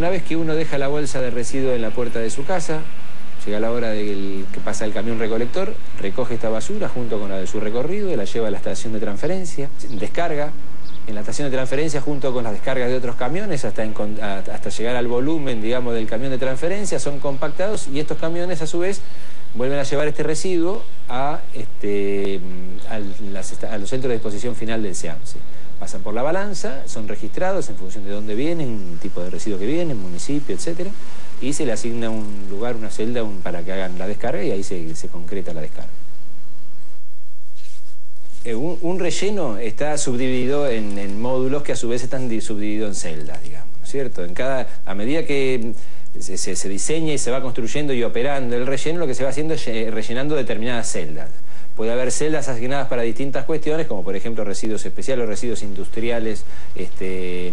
Una vez que uno deja la bolsa de residuos en la puerta de su casa, llega la hora de que pasa el camión recolector, recoge esta basura junto con la de su recorrido y la lleva a la estación de transferencia, descarga. En la estación de transferencia, junto con las descargas de otros camiones, hasta llegar al volumen, digamos, del camión de transferencia, son compactados y estos camiones, a su vez, vuelven a llevar este residuo a los centros de disposición final del SEAMSE. Pasan por la balanza, son registrados en función de dónde vienen, tipo de residuo que viene, municipio, etc. Y se le asigna un lugar, una celda para que hagan la descarga y ahí se concreta la descarga. Un relleno está subdividido en módulos que a su vez están subdivididos en celdas, digamos, ¿no es cierto? A medida que se diseña y se va construyendo y operando el relleno, lo que se va haciendo es rellenando determinadas celdas. Puede haber celdas asignadas para distintas cuestiones, como por ejemplo residuos especiales o residuos industriales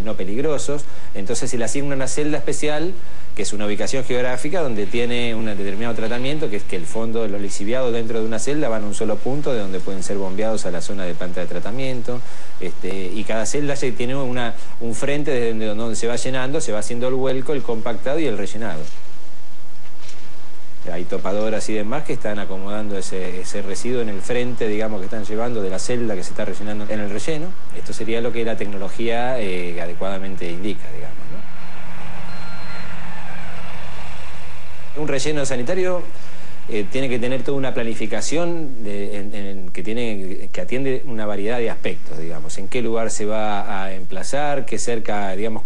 no peligrosos. Entonces se le asigna una celda especial, que es una ubicación geográfica donde tiene un determinado tratamiento, que es que el fondo, los lixiviados dentro de una celda van a un solo punto de donde pueden ser bombeados a la zona de planta de tratamiento. Y cada celda tiene un frente desde donde se va llenando, se va haciendo el vuelco, el compactado y el rellenado. Hay topadoras y demás que están acomodando ese residuo en el frente, digamos, que están llevando de la celda que se está rellenando en el relleno. Esto sería lo que la tecnología adecuadamente indica, digamos, ¿no? Un relleno sanitario tiene que tener toda una planificación que atiende una variedad de aspectos, digamos. En qué lugar se va a emplazar, qué cerca, digamos,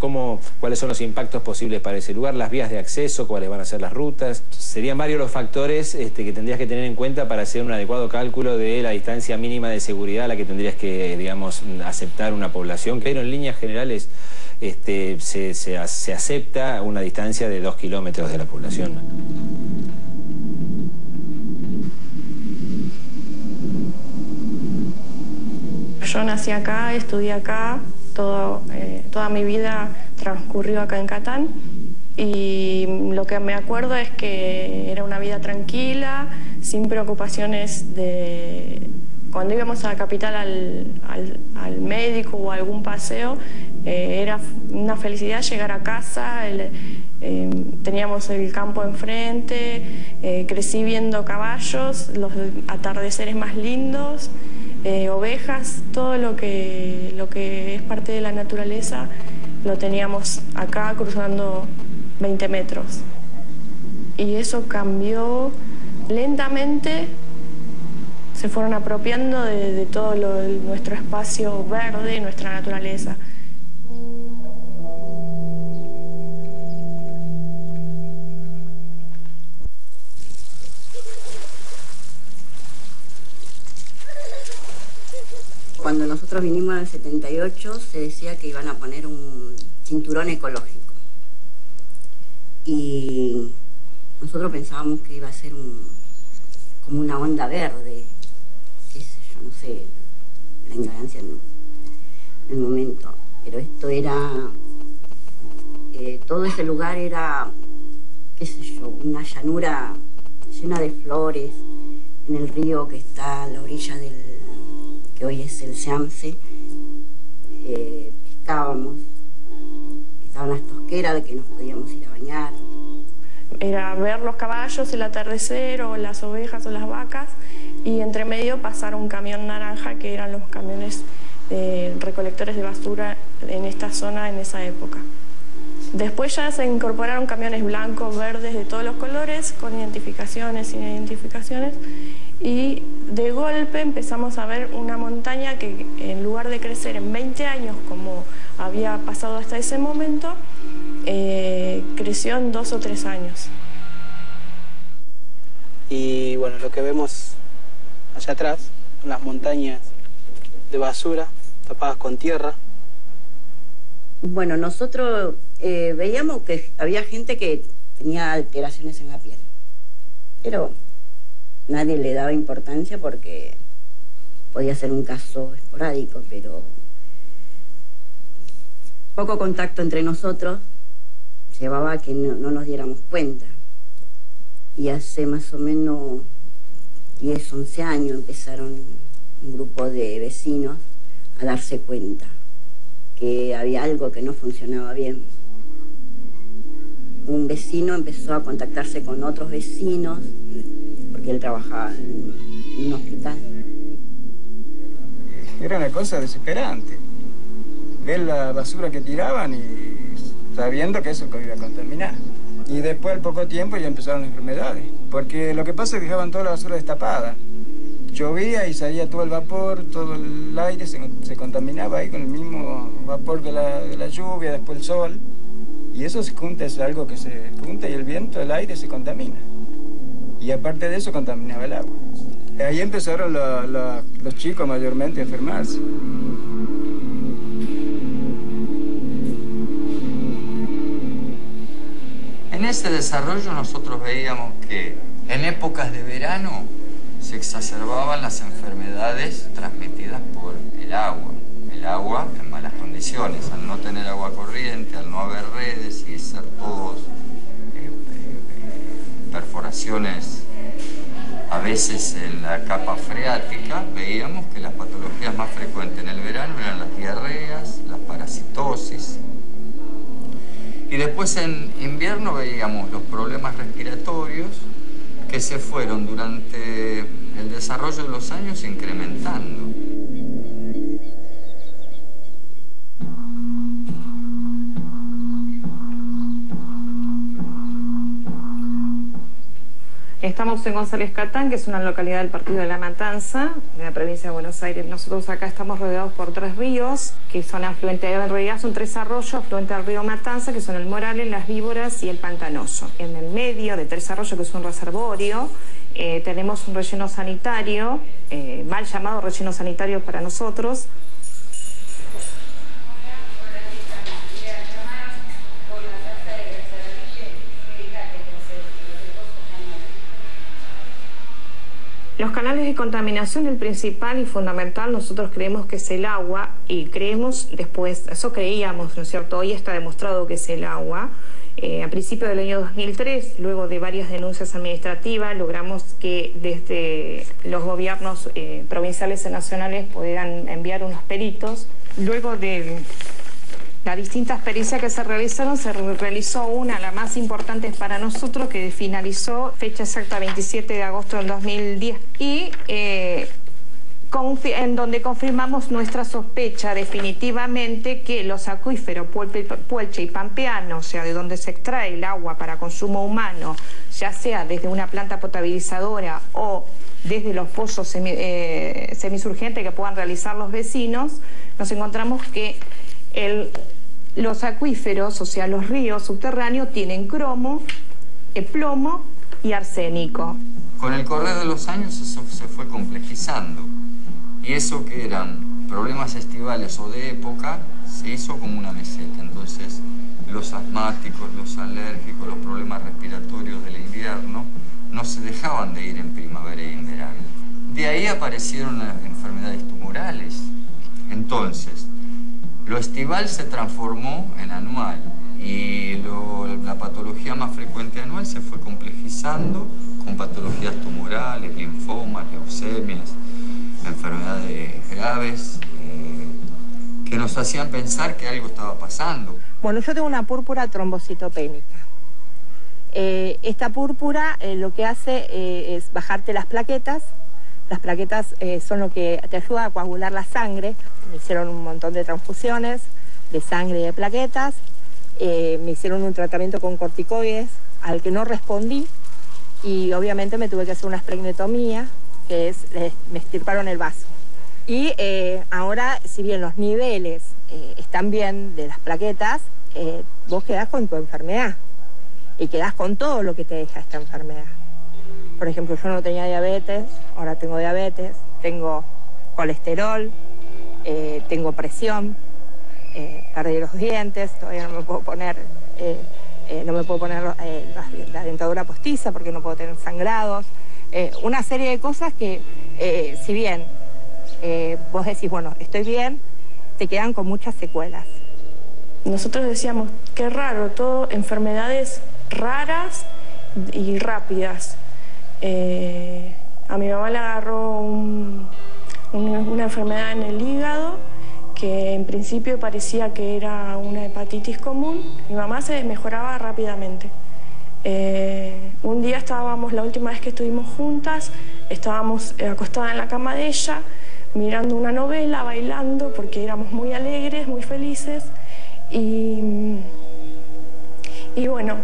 cuáles son los impactos posibles para ese lugar, las vías de acceso, cuáles van a ser las rutas. Serían varios los factores que tendrías que tener en cuenta para hacer un adecuado cálculo de la distancia mínima de seguridad a la que tendrías que, digamos, aceptar una población. Pero en líneas generales se acepta una distancia de 2 kilómetros de la población. Yo nací acá, estudié acá, toda mi vida transcurrió acá en Catán y lo que me acuerdo es que era una vida tranquila, sin preocupaciones de... Cuando íbamos a la capital al médico o a algún paseo, era una felicidad llegar a casa, teníamos el campo enfrente, crecí viendo caballos, los atardeceres más lindos, ovejas, todo lo que es parte de la naturaleza lo teníamos acá cruzando 20 metros. Y eso cambió lentamente, se fueron apropiando de todo nuestro espacio verde, nuestra naturaleza. Cuando nosotros vinimos en el 78 se decía que iban a poner un cinturón ecológico y nosotros pensábamos que iba a ser como una onda verde, qué sé yo, no sé, la ignorancia en el momento, pero esto era, todo ese lugar era, qué sé yo, una llanura llena de flores, en el río que está a la orilla que hoy es el SEAMSE, pescábamos, estaban las tosqueras de que nos podíamos ir a bañar. Era ver los caballos, el atardecer, o las ovejas o las vacas, y entre medio pasar un camión naranja, que eran los camiones recolectores de basura en esta zona en esa época. Después ya se incorporaron camiones blancos, verdes, de todos los colores, con identificaciones, sin identificaciones, y de golpe empezamos a ver una montaña que, en lugar de crecer en 20 años como había pasado hasta ese momento, creció en 2 o 3 años. Y bueno, lo que vemos allá atrás, las montañas de basura tapadas con tierra. Bueno, nosotros veíamos que había gente que tenía alteraciones en la piel, pero nadie le daba importancia porque podía ser un caso esporádico, pero poco contacto entre nosotros llevaba a que no nos diéramos cuenta. Y hace más o menos 10, 11 años empezaron un grupo de vecinos a darse cuenta que había algo que no funcionaba bien. un vecino empezó a contactarse con otros vecinos, porque él trabajaba en un hospital. Era una cosa desesperante. Ver la basura que tiraban y sabiendo que eso iba a contaminar. Y después, al poco tiempo, ya empezaron las enfermedades. Porque lo que pasa es que dejaban toda la basura destapada. Llovía y salía todo el vapor, todo el aire se contaminaba ahí con el mismo vapor de la lluvia, después el sol. Y eso se junta, es algo que se junta y el viento, el aire se contamina. Y aparte de eso contaminaba el agua. Ahí empezaron los chicos mayormente a enfermarse. En ese desarrollo nosotros veíamos que en épocas de verano se exacerbaban las enfermedades transmitidas por el agua. El agua en malas condiciones, al no tener agua corriente, al no haber redes y ser todos perforaciones a veces en la capa freática, veíamos que las patologías más frecuentes en el verano eran las diarreas, las parasitosis. Y después en invierno veíamos los problemas respiratorios que se fueron durante el desarrollo de los años incrementando. Estamos en González Catán, que es una localidad del partido de La Matanza, de la provincia de Buenos Aires. Nosotros acá estamos rodeados por 3 ríos, que son afluentes, en realidad son 3 arroyos afluentes del río Matanza, que son el Morales, las Víboras y el Pantanoso. En el medio de 3 arroyos, que es un reservorio, tenemos un relleno sanitario, mal llamado relleno sanitario para nosotros. Los canales de contaminación, el principal y fundamental, nosotros creemos que es el agua, y creemos después, eso creíamos, ¿no es cierto? Hoy está demostrado que es el agua. A principios del año 2003, luego de varias denuncias administrativas, logramos que desde los gobiernos provinciales y nacionales pudieran enviar unos peritos. Luego de las distintas pericias que se realizaron, se realizó una, la más importante para nosotros, que finalizó fecha exacta 27 de agosto del 2010 y en donde confirmamos nuestra sospecha definitivamente que los acuíferos Puelche y Pampeano, o sea, de donde se extrae el agua para consumo humano, ya sea desde una planta potabilizadora o desde los pozos semisurgentes que puedan realizar los vecinos, nos encontramos que los acuíferos, o sea, los ríos subterráneos, tienen cromo, plomo y arsénico. Con el correr de los años eso se fue complejizando, y eso que eran problemas estivales o de época se hizo como una meseta. Entonces los asmáticos, los alérgicos, los problemas respiratorios del invierno no se dejaban de ir en primavera y en verano. De ahí aparecieron las enfermedades tumorales. Entonces lo estival se transformó en anual y la patología más frecuente anual se fue complejizando con patologías tumorales, linfomas, leucemias, enfermedades graves que nos hacían pensar que algo estaba pasando. Bueno, yo tengo una púrpura trombocitopénica. Esta púrpura lo que hace es bajarte las plaquetas. Las plaquetas son lo que te ayuda a coagular la sangre. Me hicieron un montón de transfusiones de sangre y de plaquetas. Me hicieron un tratamiento con corticoides al que no respondí. Y obviamente me tuve que hacer una esplenectomía, que es, me extirparon el vaso. Y ahora, si bien los niveles están bien de las plaquetas, vos quedás con tu enfermedad. Y quedás con todo lo que te deja esta enfermedad. Por ejemplo, yo no tenía diabetes, ahora tengo diabetes, tengo colesterol, tengo presión, perdí los dientes, todavía no me puedo poner, la dentadura postiza porque no puedo tener sangrados. Una serie de cosas que, si bien vos decís, bueno, estoy bien, te quedan con muchas secuelas. Nosotros decíamos, qué raro, todo enfermedades raras y rápidas. A mi mamá le agarró una enfermedad en el hígado que en principio parecía que era una hepatitis común. Mi mamá se desmejoraba rápidamente. Un día estábamos, la última vez que estuvimos juntas, estábamos acostadas en la cama de ella, mirando una novela, bailando, porque éramos muy alegres, muy felices. Y bueno,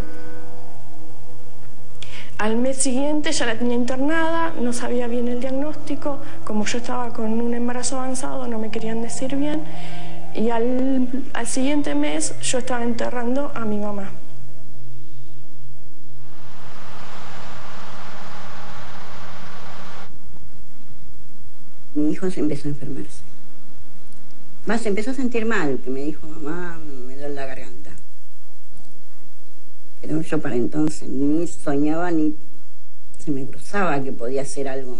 al mes siguiente ya la tenía internada, no sabía bien el diagnóstico, como yo estaba con un embarazo avanzado no me querían decir bien, y al siguiente mes yo estaba enterrando a mi mamá. Mi hijo se empezó a enfermarse. Se empezó a sentir mal, que me dijo, mamá, me duele la garganta. Pero yo para entonces ni soñaba ni se me cruzaba que podía ser algo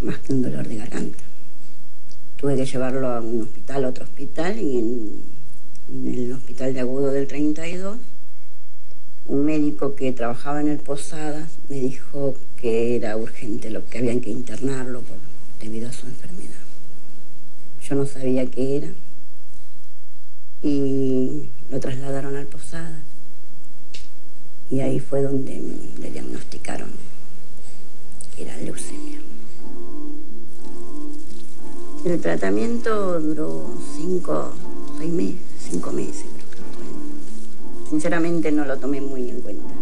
más que un dolor de garganta. Tuve que llevarlo a un hospital, a otro hospital, y en el hospital de Agudo del 32, un médico que trabajaba en el Posadas me dijo que era urgente, que habían que internarlo debido a su enfermedad. Yo no sabía qué era y lo trasladaron al Posadas, y ahí fue donde le diagnosticaron que era leucemia. El tratamiento duró 5 meses creo que fue. Sinceramente no lo tomé muy en cuenta.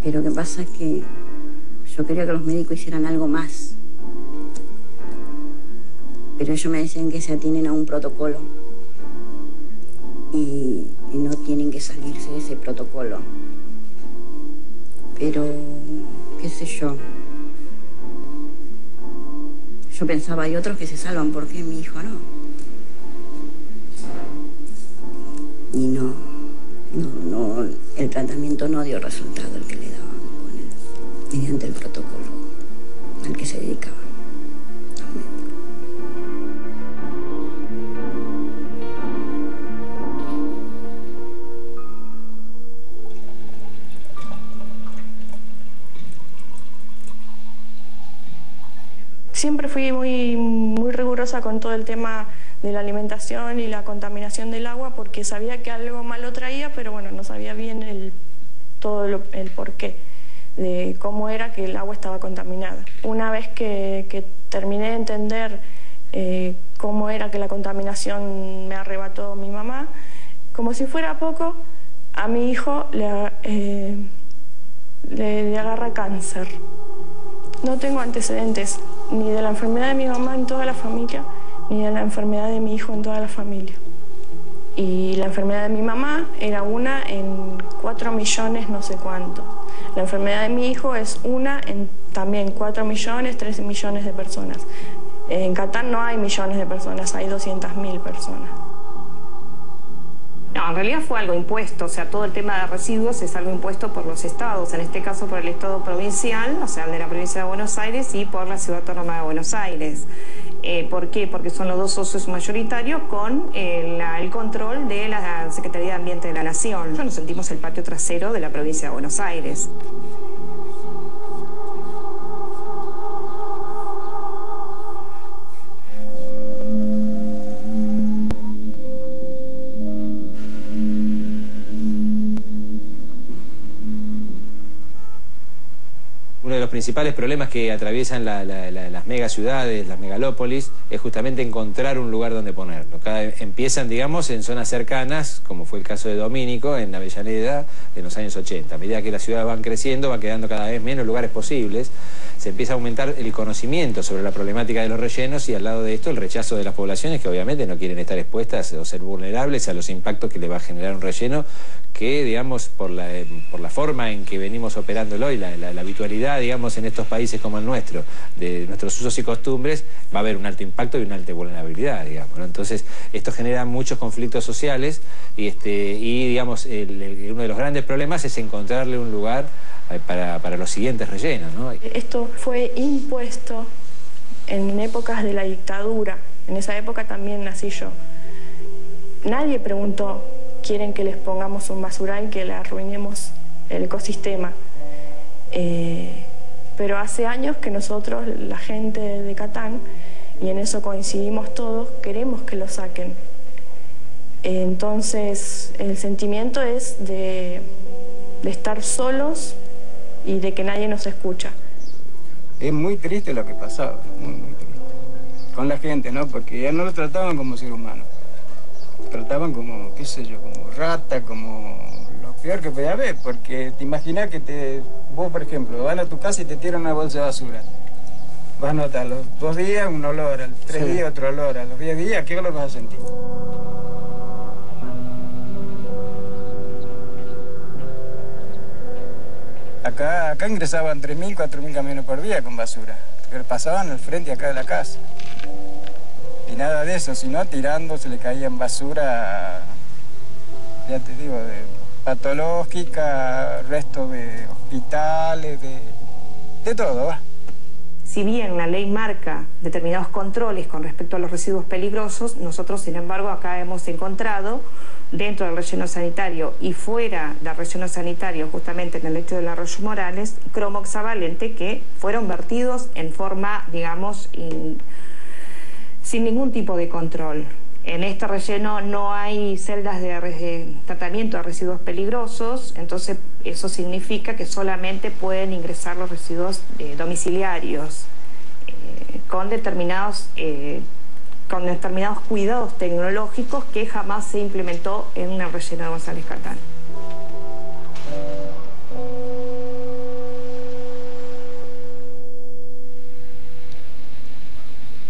Pero lo que pasa es que yo quería que los médicos hicieran algo más. Pero ellos me decían que se atienen a un protocolo y no tienen que salirse de ese protocolo. Pero, qué sé yo. Yo pensaba, hay otros que se salvan, ¿por qué mi hijo no? Y no, el tratamiento no dio resultado el que le daban con él, mediante el protocolo al que se dedicaban los médicos. Siempre fui muy rigurosa con todo el tema de la alimentación y la contaminación del agua, porque sabía que algo malo traía, pero bueno, no sabía bien el porqué de cómo era que el agua estaba contaminada. Una vez que terminé de entender cómo era que la contaminación me arrebató mi mamá, como si fuera poco, a mi hijo le agarra cáncer. No tengo antecedentes ni de la enfermedad de mi mamá en toda la familia, ni de la enfermedad de mi hijo en toda la familia. Y la enfermedad de mi mamá era una en 4 millones no sé cuánto. La enfermedad de mi hijo es una en también 4 millones, 13 millones de personas. En Catán no hay millones de personas, hay 200.000 personas. No, en realidad fue algo impuesto, o sea, todo el tema de residuos es algo impuesto por los estados, en este caso por el estado provincial, o sea, el de la provincia de Buenos Aires, y por la ciudad autónoma de Buenos Aires. ¿Por qué? Porque son los dos socios mayoritarios con el control de la Secretaría de Ambiente de la Nación. Nos sentimos el patio trasero de la provincia de Buenos Aires. Uno de los principales problemas que atraviesan las megaciudades, las megalópolis, es justamente encontrar un lugar donde ponerlo. Empiezan, digamos, en zonas cercanas, como fue el caso de Domínico, en Avellaneda, en los años 80. A medida que las ciudades van creciendo, van quedando cada vez menos lugares posibles, se empieza a aumentar el conocimiento sobre la problemática de los rellenos, y al lado de esto el rechazo de las poblaciones, que obviamente no quieren estar expuestas o ser vulnerables a los impactos que le va a generar un relleno que, digamos, por la forma en que venimos operándolo y la habitualidad, digamos, en estos países como el nuestro, de nuestros usos y costumbres, va a haber un alto impacto y una alta vulnerabilidad, digamos, ¿no? Entonces, esto genera muchos conflictos sociales y digamos, uno de los grandes problemas es encontrarle un lugar para los siguientes rellenos, ¿no? Esto fue impuesto en épocas de la dictadura. En esa época también nací yo. Nadie preguntó, ¿quieren que les pongamos un basural que le arruinemos el ecosistema? Pero hace años que nosotros, la gente de Catán, y en eso coincidimos todos, queremos que lo saquen. Entonces el sentimiento es de estar solos y de que nadie nos escucha. Es muy triste lo que pasaba, muy triste. Con la gente, ¿no? Porque ya no lo trataban como ser humano. Lo trataban como, qué sé yo, como rata, como lo peor que podía haber. Porque te imaginas que vos, por ejemplo, van a tu casa y te tiran una bolsa de basura. Vas a notar a los 2 días un olor, a los 3 días otro olor, a los 10 días, ¿qué olor vas a sentir? Acá ingresaban 3.000, 4.000 camiones por día con basura, pero pasaban al frente acá de la casa. Y nada de eso, sino tirando, se le caían basura, ya te digo, de patológica, restos de hospitales, de todo, ¿va? Si bien la ley marca determinados controles con respecto a los residuos peligrosos, nosotros, sin embargo, acá hemos encontrado, dentro del relleno sanitario y fuera del relleno sanitario, justamente en el lecho del arroyo Morales, cromo hexavalente que fueron vertidos en forma, digamos, sin ningún tipo de control. En este relleno no hay celdas de tratamiento de residuos peligrosos, entonces eso significa que solamente pueden ingresar los residuos domiciliarios con determinados cuidados tecnológicos que jamás se implementó en el relleno de González Catán.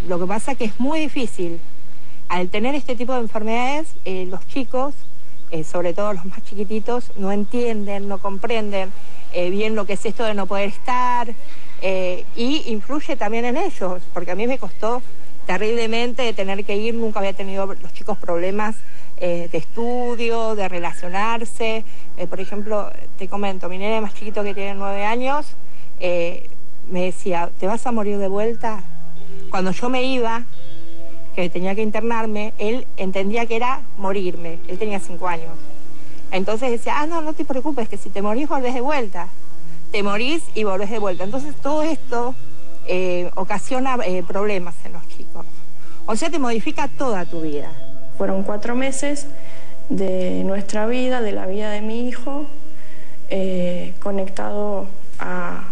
Lo que pasa es que es muy difícil. Al tener este tipo de enfermedades, los chicos, sobre todo los más chiquititos, no entienden, no comprenden bien lo que es esto de no poder estar, y influye también en ellos, porque a mí me costó terriblemente de tener que ir, nunca había tenido los chicos problemas de estudio, de relacionarse. Por ejemplo, te comento, mi nene más chiquito que tiene 9 años, me decía, ¿te vas a morir de vuelta? Cuando yo me iba, que tenía que internarme, él entendía que era morirme, él tenía 5 años. Entonces decía, no te preocupes, que si te morís volvés de vuelta. Te morís y volvés de vuelta. Entonces todo esto ocasiona problemas en los chicos. O sea, te modifica toda tu vida. Fueron 4 meses de nuestra vida, de la vida de mi hijo, conectado a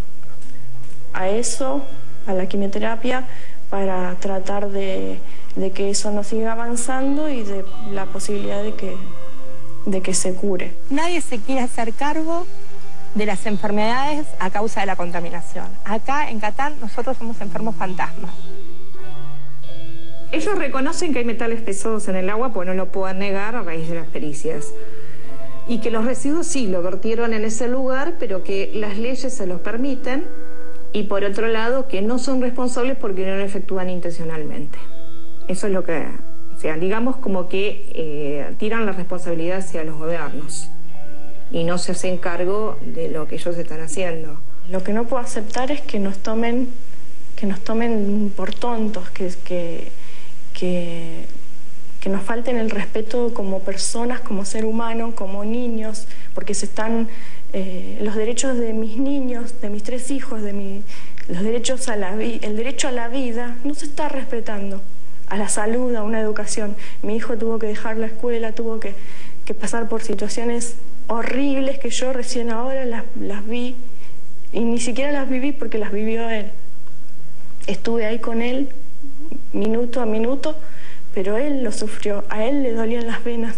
eso, a la quimioterapia, para tratar de que eso no siga avanzando y de la posibilidad de que se cure. Nadie se quiere hacer cargo de las enfermedades a causa de la contaminación. Acá en Catán nosotros somos enfermos fantasmas. Ellos reconocen que hay metales pesados en el agua, pues no lo pueden negar a raíz de las pericias. Y que los residuos sí lo vertieron en ese lugar, pero que las leyes se los permiten. Y por otro lado, que no son responsables porque no lo efectúan intencionalmente. Eso es lo que, o sea, digamos como que tiran la responsabilidad hacia los gobiernos y no se hacen cargo de lo que ellos están haciendo. Lo que no puedo aceptar es que nos tomen por tontos, que nos falten el respeto como personas, como ser humano, como niños, porque se están los derechos de mis niños, de mis 3 hijos, los derechos el derecho a la vida no se está respetando, a la salud, a una educación. Mi hijo tuvo que dejar la escuela, tuvo que pasar por situaciones horribles que yo recién ahora las vi, y ni siquiera las viví porque las vivió él. Estuve ahí con él minuto a minuto, pero él lo sufrió. A él le dolían las venas,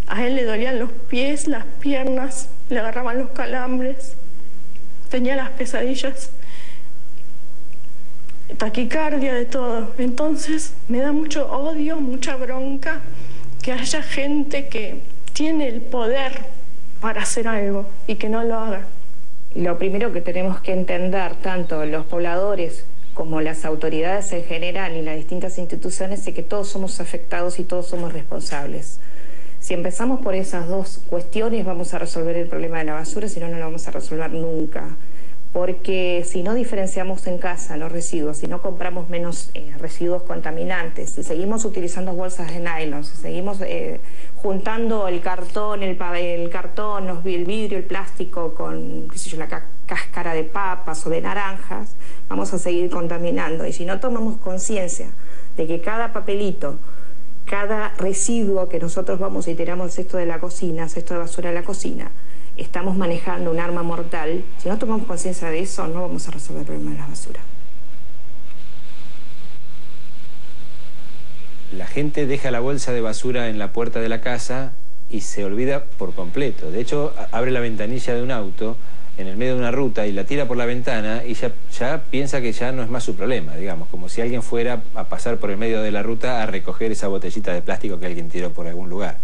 a él le dolían los pies, las piernas, le agarraban los calambres, tenía las pesadillas, taquicardia, de todo. Entonces me da mucho odio, mucha bronca que haya gente que tiene el poder para hacer algo y que no lo haga. Lo primero que tenemos que entender, tanto los pobladores como las autoridades en general y las distintas instituciones, es que todos somos afectados y todos somos responsables. Si empezamos por esas 2 cuestiones, vamos a resolver el problema de la basura, si no, no lo vamos a resolver nunca. Porque si no diferenciamos en casa los residuos, si no compramos menos residuos contaminantes, si seguimos utilizando bolsas de nylon, si seguimos juntando el cartón, el vidrio, el plástico con, qué sé yo, la cáscara de papas o de naranjas, vamos a seguir contaminando. Y si no tomamos conciencia de que cada papelito cada residuo que nosotros vamos y tiramos al cesto de la cocina, cesto de basura de la cocina, estamos manejando un arma mortal. Si no tomamos conciencia de eso, no vamos a resolver el problema de la basura. La gente deja la bolsa de basura en la puerta de la casa y se olvida por completo. De hecho, abre la ventanilla de un auto en el medio de una ruta y la tira por la ventana y ya piensa que ya no es más su problema, digamos, como si alguien fuera a pasar por el medio de la ruta a recoger esa botellita de plástico que alguien tiró por algún lugar,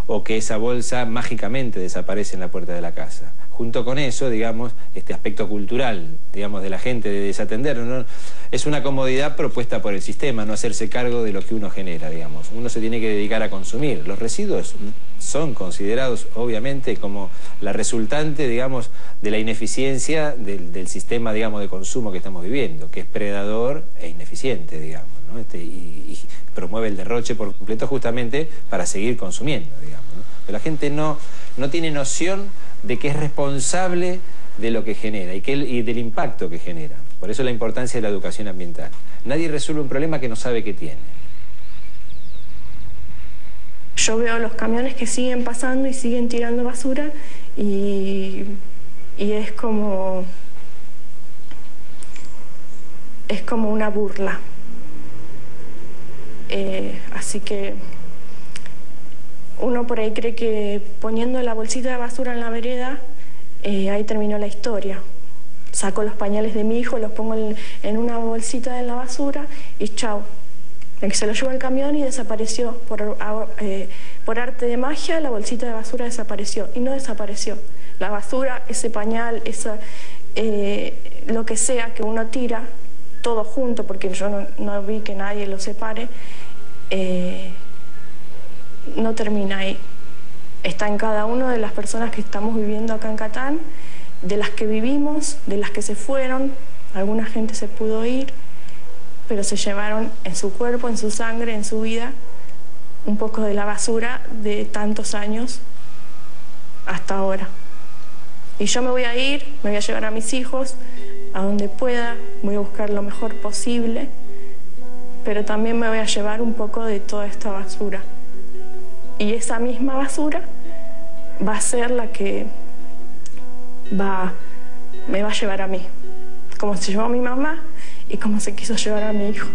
o que esa bolsa mágicamente desaparece en la puerta de la casa. Junto con eso, digamos, este aspecto cultural, digamos, de la gente de desatender, ¿no? Es una comodidad propuesta por el sistema, no hacerse cargo de lo que uno genera, digamos. Uno se tiene que dedicar a consumir. Los residuos son considerados, obviamente, como la resultante, digamos, de la ineficiencia del sistema, digamos, de consumo que estamos viviendo, que es predador e ineficiente, digamos, ¿no? Y promueve el derroche por completo justamente para seguir consumiendo, digamos, ¿no? Pero la gente no tiene noción de que es responsable de lo que genera y del impacto que genera. Por eso la importancia de la educación ambiental. Nadie resuelve un problema que no sabe que tiene. Yo veo los camiones que siguen pasando y siguen tirando basura y es como una burla. Así que uno por ahí cree que poniendo la bolsita de basura en la vereda, ahí terminó la historia. Saco los pañales de mi hijo, los pongo en una bolsita en la basura y chao. Se lo llevó el camión y desapareció. Por arte de magia, la bolsita de basura desapareció. Y no desapareció. La basura, ese pañal, lo que sea que uno tira, todo junto, porque yo no vi que nadie lo separe, no termina ahí. Está en cada una de las personas que estamos viviendo acá en Catán, de las que vivimos, de las que se fueron. Alguna gente se pudo ir, pero se llevaron en su cuerpo, en su sangre, en su vida, un poco de la basura de tantos años hasta ahora. Y yo me voy a ir, me voy a llevar a mis hijos a donde pueda, voy a buscar lo mejor posible, pero también me voy a llevar un poco de toda esta basura. Y esa misma basura va a ser la que me va a llevar a mí, como se llevó a mi mamá y como se quiso llevar a mi hijo.